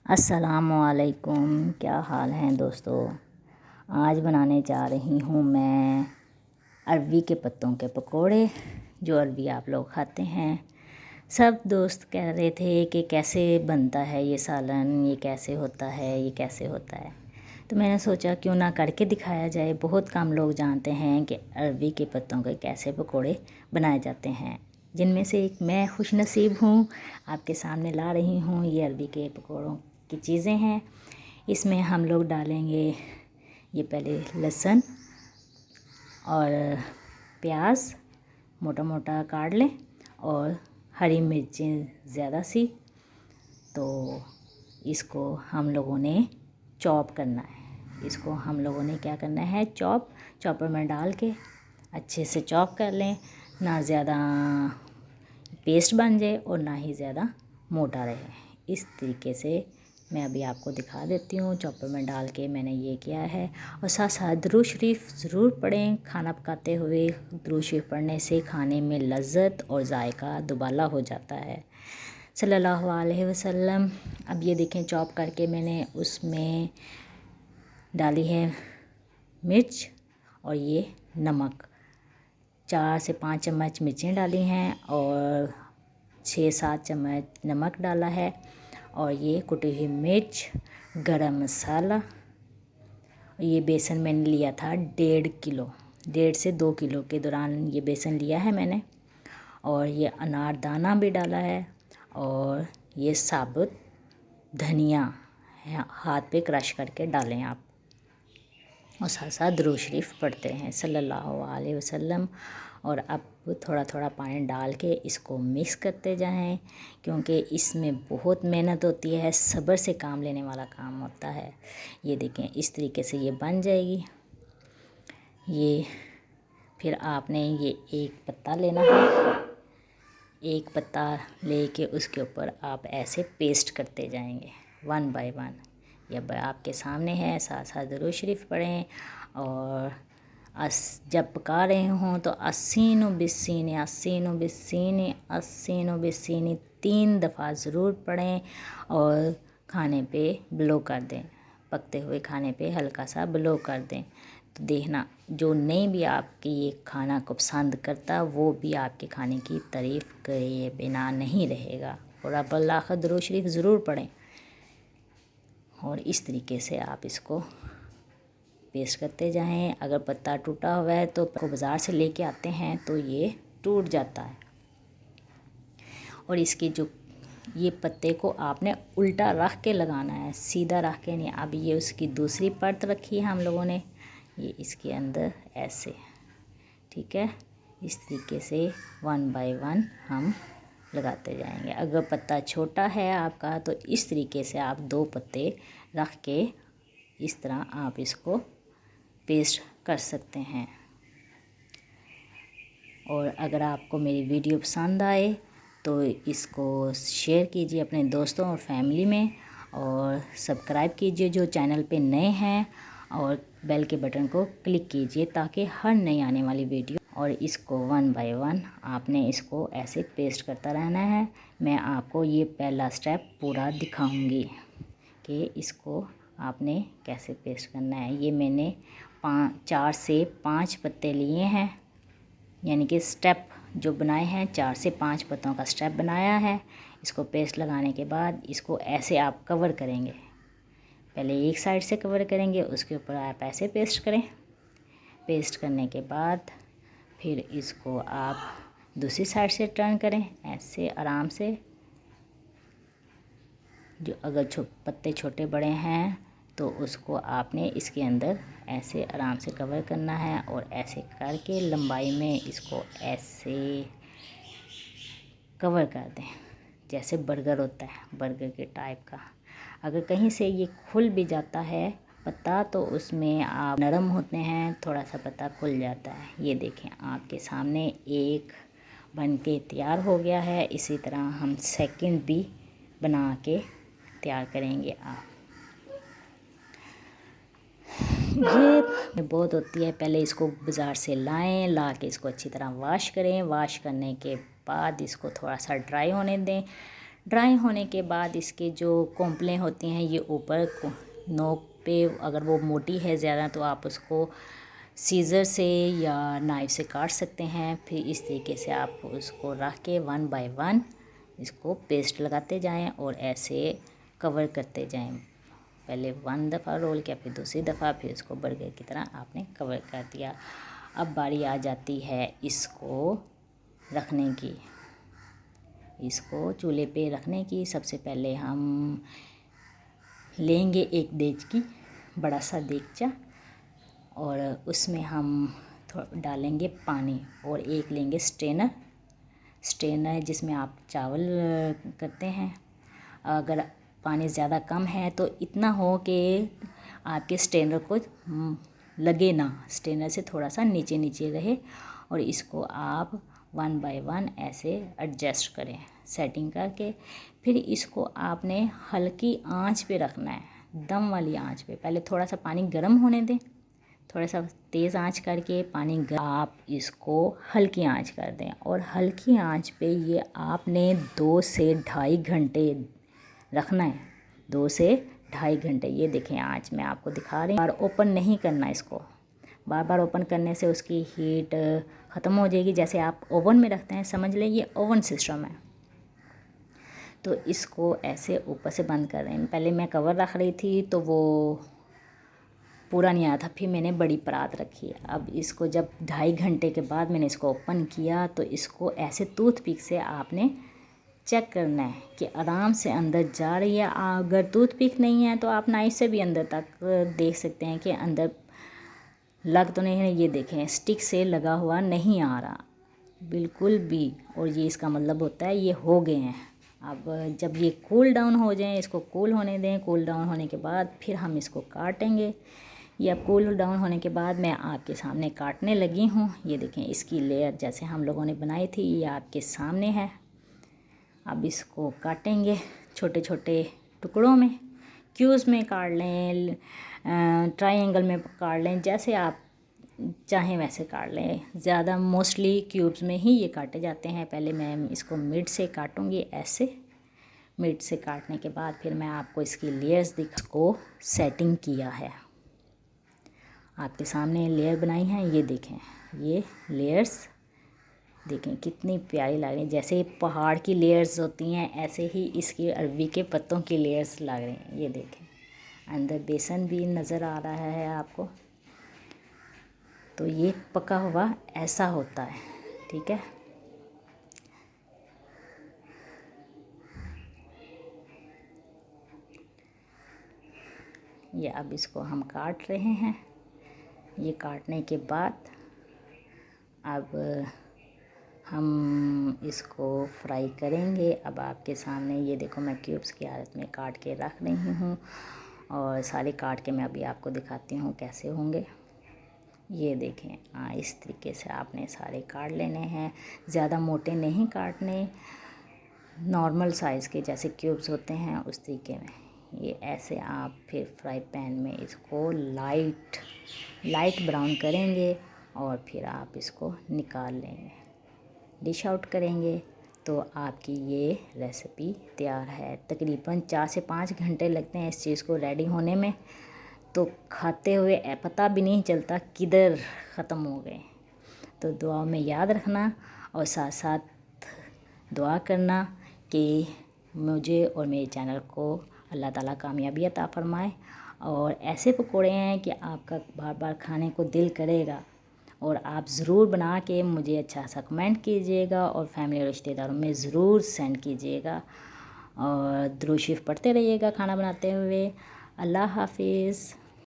अस्सलामुअलैकुम, क्या हाल हैं दोस्तों। आज बनाने जा रही हूँ मैं अरवी के पत्तों के पकोड़े, जो अरवी आप लोग खाते हैं। सब दोस्त कह रहे थे कि कैसे बनता है ये सालन, ये कैसे होता है, ये कैसे होता है। तो मैंने सोचा क्यों ना करके दिखाया जाए। बहुत कम लोग जानते हैं कि अरवी के पत्तों के कैसे पकोड़े बनाए जाते हैं, जिनमें से एक मैं खुशनसीब हूँ। आपके सामने ला रही हूँ ये अरवी के पकोड़ों की चीज़ें हैं। इसमें हम लोग डालेंगे ये पहले लहसुन और प्याज मोटा मोटा काट लें, और हरी मिर्चें ज़्यादा सी। तो इसको हम लोगों ने चॉप करना है। इसको हम लोगों ने क्या करना है, चॉपर में डाल के अच्छे से चॉप कर लें। ना ज़्यादा पेस्ट बन जाए और ना ही ज़्यादा मोटा रहे। इस तरीके से मैं अभी आपको दिखा देती हूँ। चॉपर में डाल के मैंने ये किया है। और साथ साथ दुरूद शरीफ ज़रूर पढ़ें खाना पकाते हुए। दुरूद शरीफ पढ़ने से खाने में लज़्ज़त और जायका दुबाला हो जाता है, सल्लल्लाहु अलैहि वसल्लम। अब ये देखें, चॉप करके मैंने उसमें डाली है मिर्च और ये नमक। 4 से 5 चम्मच मिर्चें डाली हैं और 6-7 चम्मच नमक डाला है। और ये कुटी हुई मिर्च, गरम मसाला। ये बेसन मैंने लिया था 1.5 किलो, 1.5 से 2 किलो के दौरान ये बेसन लिया है मैंने। और ये अनारदाना भी डाला है। और ये साबुत धनिया हाथ पे क्रश करके डालें आप। और साथ साथ दुरूद शरीफ पढ़ते हैं सल्लल्लाहु अलैहि वसल्लम। और अब थोड़ा थोड़ा पानी डाल के इसको मिक्स करते जाएं, क्योंकि इसमें बहुत मेहनत होती है, सब्र से काम लेने वाला काम होता है। ये देखें, इस तरीके से ये बन जाएगी। ये फिर आपने ये एक पत्ता लेना है। एक पत्ता लेके उसके ऊपर आप ऐसे पेस्ट करते जाएंगे 1 बाय 1। ये आपके सामने है। साथ साथ दुरूद शरीफ पढ़ें। और जब पका रहे हों तो अस्सीनो बिस्सीनी अस्सीनो बिस्सीनी अस्सीनो बिस्सीनी 3 दफ़ा ज़रूर पढ़ें। और खाने पे ब्लो कर दें, पकते हुए खाने पे हल्का सा ब्लो कर दें। तो देखना, जो नहीं भी आपके ये खाना को पसंद करता, वो भी आपके खाने की तारीफ़ करे बिना नहीं रहेगा। और आप अल्लाह का दुरूद शरीफ ज़रूर पढ़ें। और इस तरीके से आप इसको पेस्ट करते जाएं। अगर पत्ता टूटा हुआ है तो बाज़ार से लेके आते हैं तो ये टूट जाता है। और इसके जो ये पत्ते को आपने उल्टा रख के लगाना है, सीधा रख के नहीं। अब ये उसकी दूसरी परत रखी है हम लोगों ने, ये इसके अंदर ऐसे, ठीक है। इस तरीके से 1 बाय 1 हम लगाते जाएंगे। अगर पत्ता छोटा है आपका तो इस तरीके से आप 2 पत्ते रख के इस तरह आप इसको पेस्ट कर सकते हैं। और अगर आपको मेरी वीडियो पसंद आए तो इसको शेयर कीजिए अपने दोस्तों और फैमिली में। और सब्सक्राइब कीजिए जो चैनल पे नए हैं, और बेल के बटन को क्लिक कीजिए ताकि हर नई आने वाली वीडियो। और इसको 1 बाय 1 आपने इसको ऐसे पेस्ट करता रहना है। मैं आपको ये पहला स्टेप पूरा दिखाऊंगी कि इसको आपने कैसे पेस्ट करना है। ये मैंने 4 से 5 पत्ते लिए हैं, यानी कि स्टेप जो बनाए हैं 4 से 5 पत्तों का स्टेप बनाया है। इसको पेस्ट लगाने के बाद इसको ऐसे आप कवर करेंगे। पहले एक साइड से कवर करेंगे, उसके ऊपर आप ऐसे पेस्ट करें। पेस्ट करने के बाद फिर इसको आप दूसरी साइड से टर्न करें, ऐसे आराम से। जो अगर पत्ते छोटे बड़े हैं तो उसको आपने इसके अंदर ऐसे आराम से कवर करना है। और ऐसे करके लंबाई में इसको ऐसे कवर कर दें, जैसे बर्गर होता है, बर्गर के टाइप का। अगर कहीं से ये खुल भी जाता है पत्ता तो उसमें आप नरम होते हैं, थोड़ा सा पत्ता खुल जाता है। ये देखें, आपके सामने एक बन के तैयार हो गया है। इसी तरह हम सेकंड भी बना के तैयार करेंगे। आप ये बहुत होती है, पहले इसको बाज़ार से लाएं, ला के इसको अच्छी तरह वॉश करें। वॉश करने के बाद इसको थोड़ा सा ड्राई होने दें। ड्राई होने के बाद इसके जो कोंपलें होती हैं ये ऊपर नोक पे, अगर वो मोटी है ज़्यादा तो आप उसको सीज़र से या नाइफ़ से काट सकते हैं। फिर इस तरीके से आप उसको रख के 1 बाय 1 इसको पेस्ट लगाते जाएं और ऐसे कवर करते जाएं। पहले 1 दफ़ा रोल किया, फिर दूसरी दफ़ा, फिर इसको बर्गर की तरह आपने कवर कर दिया। अब बारी आ जाती है इसको रखने की, इसको चूल्हे पे रखने की। सबसे पहले हम लेंगे एक देचकी, बड़ा सा देगचा, और उसमें हम डालेंगे पानी, और एक लेंगे स्ट्रेनर जिसमें आप चावल करते हैं। अगर पानी ज़्यादा कम है तो इतना हो कि आपके स्ट्रेनर को लगे ना, स्ट्रेनर से थोड़ा सा नीचे नीचे रहे, और इसको आप 1 बाय 1 ऐसे एडजस्ट करें सेटिंग करके। फिर इसको आपने हल्की आंच पे रखना है, दम वाली आंच पे। पहले थोड़ा सा पानी गर्म होने दें, थोड़ा सा तेज़ आंच करके पानी आप इसको हल्की आंच कर दें, और हल्की आंच पे ये आपने 2 से ढाई घंटे रखना है। 2 से ढाई घंटे। ये देखें आंच मैं आपको दिखा रही हूँ। बार ओपन नहीं करना इसको, बार बार ओपन करने से उसकी हीट ख़त्म हो जाएगी। जैसे आप ओवन में रखते हैं, समझ लें ये ओवन सिस्टम है। तो इसको ऐसे ऊपर से बंद कर रहे हैं। पहले मैं कवर रख रही थी तो वो पूरा नहीं आया था, फिर मैंने बड़ी परात रखी। अब इसको जब 2.5 घंटे के बाद मैंने इसको ओपन किया तो इसको ऐसे टूथपिक से आपने चेक करना है कि आराम से अंदर जा रही है। अगर टूथपिक नहीं है तो आप नाइफ से भी अंदर तक देख सकते हैं कि अंदर लग तो नहीं है। ये देखें स्टिक से लगा हुआ नहीं आ रहा बिल्कुल भी, और ये इसका मतलब होता है ये हो गए हैं। अब जब ये कूल डाउन हो जाएं, इसको कूल होने दें। कूल डाउन होने के बाद फिर हम इसको काटेंगे। ये अब कूल डाउन होने के बाद मैं आपके सामने काटने लगी हूँ। ये देखें इसकी लेयर जैसे हम लोगों ने बनाई थी ये आपके सामने है। अब इसको काटेंगे छोटे छोटे टुकड़ों में, क्यूब्स में काट लें, ट्रायंगल में काट लें, जैसे आप चाहें वैसे काट लें। ज़्यादा मोस्टली क्यूब्स में ही ये काटे जाते हैं। पहले मैं इसको मिड से काटूंगी, ऐसे मिड से काटने के बाद फिर मैं आपको इसकी लेयर्स को सेटिंग किया है। आपके सामने लेयर बनाई हैं, ये देखें ये लेयर्स देखें कितनी प्यारी लग रही हैं। जैसे पहाड़ की लेयर्स होती हैं ऐसे ही इसकी अरवी के पत्तों की लेयर्स लग रही हैं। ये देखें अंदर बेसन भी नज़र आ रहा है आपको। तो ये पका हुआ ऐसा होता है, ठीक है। ये अब इसको हम काट रहे हैं। ये काटने के बाद अब हम इसको फ्राई करेंगे। अब आपके सामने ये देखो मैं क्यूब्स की हालत में काट के रख रही हूँ, और सारे काट के मैं अभी आपको दिखाती हूँ कैसे होंगे। ये देखें इस तरीके से आपने सारे काट लेने हैं। ज़्यादा मोटे नहीं काटने, नॉर्मल साइज़ के जैसे क्यूब्स होते हैं उस तरीके में। ये ऐसे आप फिर फ्राई पैन में इसको लाइट ब्राउन करेंगे, और फिर आप इसको निकाल लेंगे, डिश आउट करेंगे। तो आपकी ये रेसिपी तैयार है। तकरीबन 4 से 5 घंटे लगते हैं इस चीज़ को रेडी होने में। तो खाते हुए पता भी नहीं चलता किधर ख़त्म हो गए। तो दुआ में याद रखना, और साथ साथ दुआ करना कि मुझे और मेरे चैनल को अल्लाह ताला कामयाबी अता फ़रमाए। और ऐसे पकोड़े हैं कि आपका बार बार खाने को दिल करेगा, और आप ज़रूर बना के मुझे अच्छा सा कमेंट कीजिएगा, और फैमिली और रिश्तेदारों में ज़रूर सेंड कीजिएगा, और दुरूद शरीफ पढ़ते रहिएगा खाना बनाते हुए। अल्लाह हाफिज़।